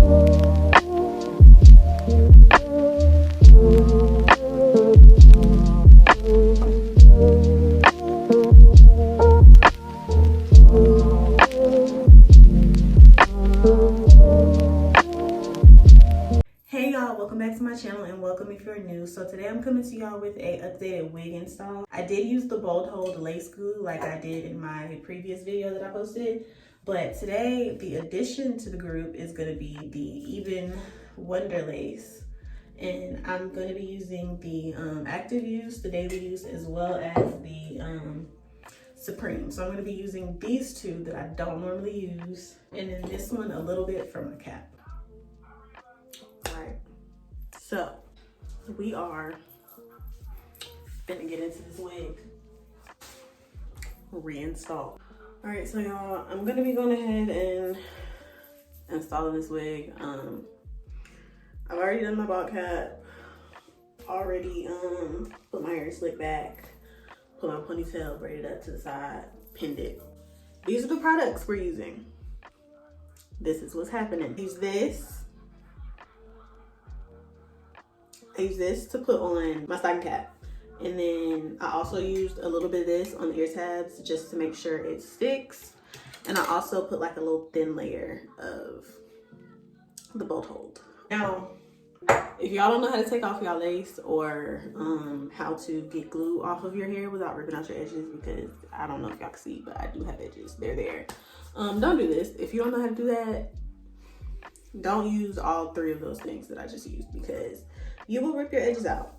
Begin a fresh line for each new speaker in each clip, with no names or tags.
Hey y'all, welcome back to my channel and welcome if you're new. So today I'm coming to y'all with a updated wig install. I did use the bold hold lace glue like I did in my previous video that I posted, but today the addition to the group is going to be the Ebin Wonderlace, and I'm going to be using the active use, the daily use, as well as the Supreme. So I'm going to be using these two that I don't normally use, and then this one a little bit for my cap. So we are gonna get into this wig reinstall. All right, so y'all, I'm gonna be going ahead and installing this wig. I've already done my bald cap, already put my hair slicked back, put my ponytail braided up to the side, pinned it. These are the products we're using. This is what's happening. I use this to put on my stocking cap, and then I also used a little bit of this on the ear tabs just to make sure it sticks, and I also put like a little thin layer of the bolt hold. Now, if y'all don't know how to take off y'all lace or how to get glue off of your hair without ripping out your edges, because I don't know if y'all can see, but I do have edges, they're there. Don't do this. If you don't know how to do that, don't use all three of those things that I just used, because you will rip your edges out.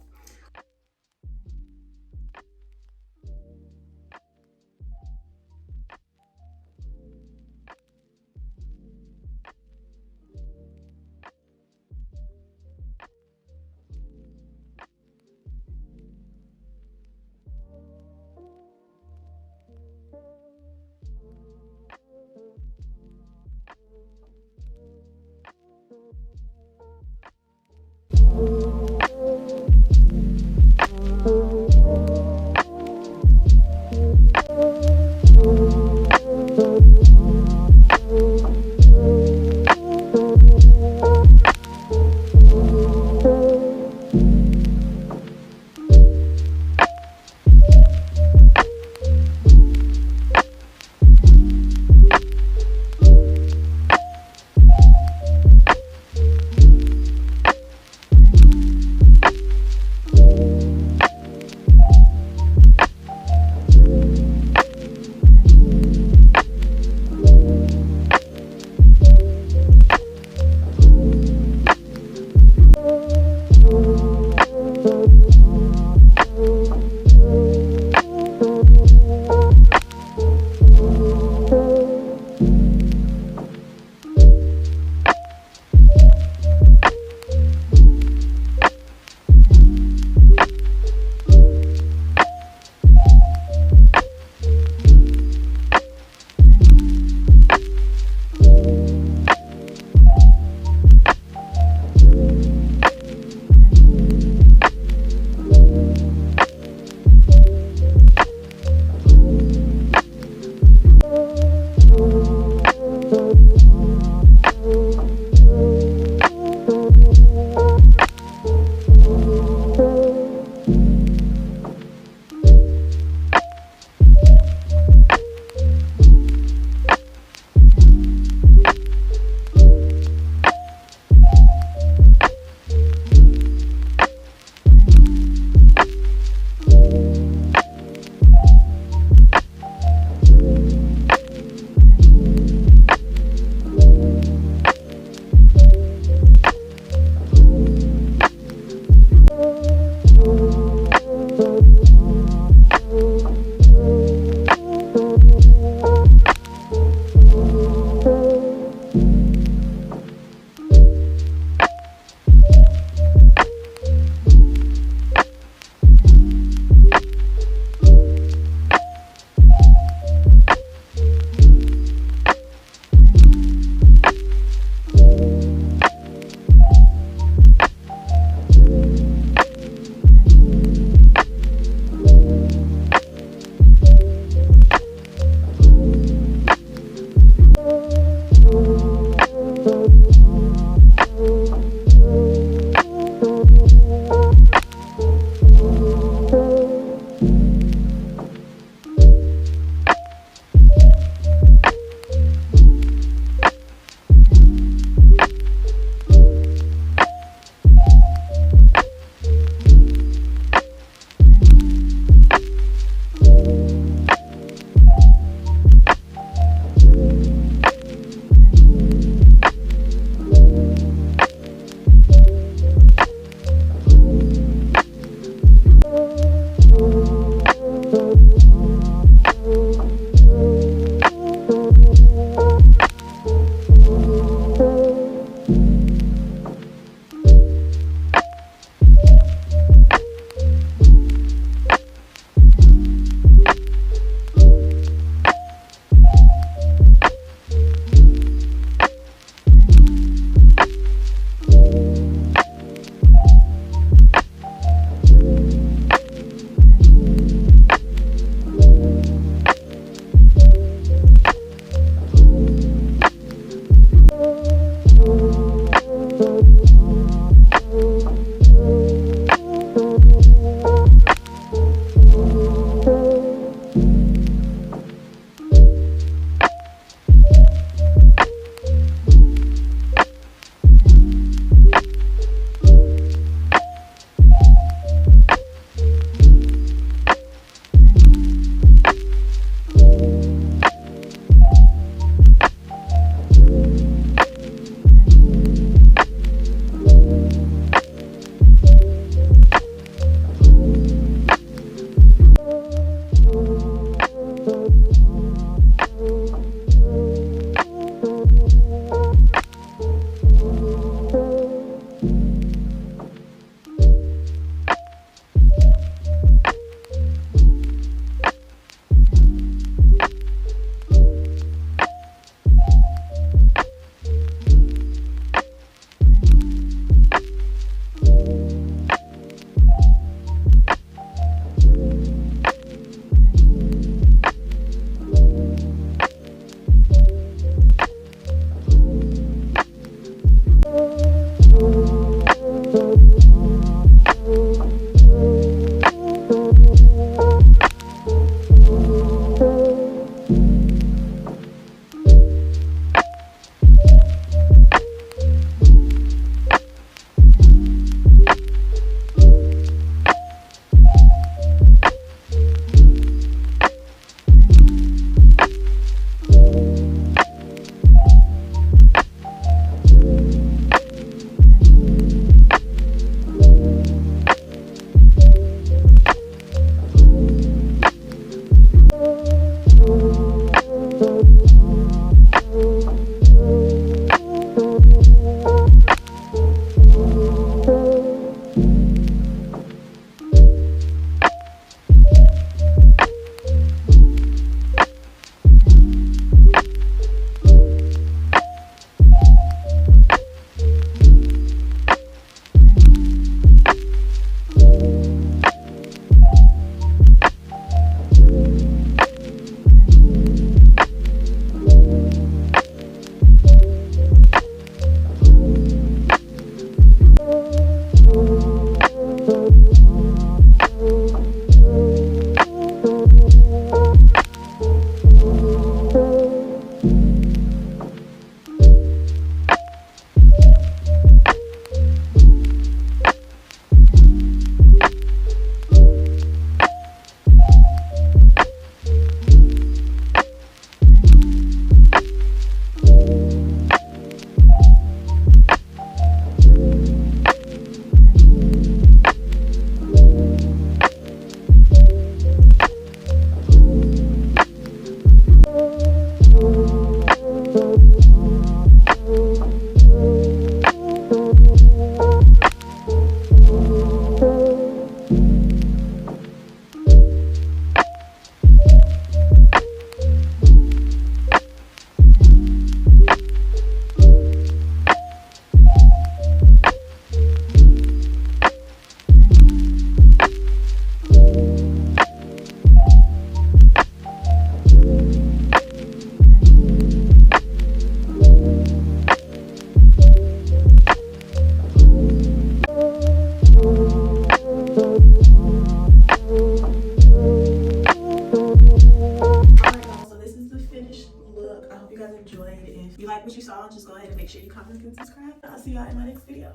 what you saw, just go ahead and make sure you comment and subscribe. I'll see y'all in my next video.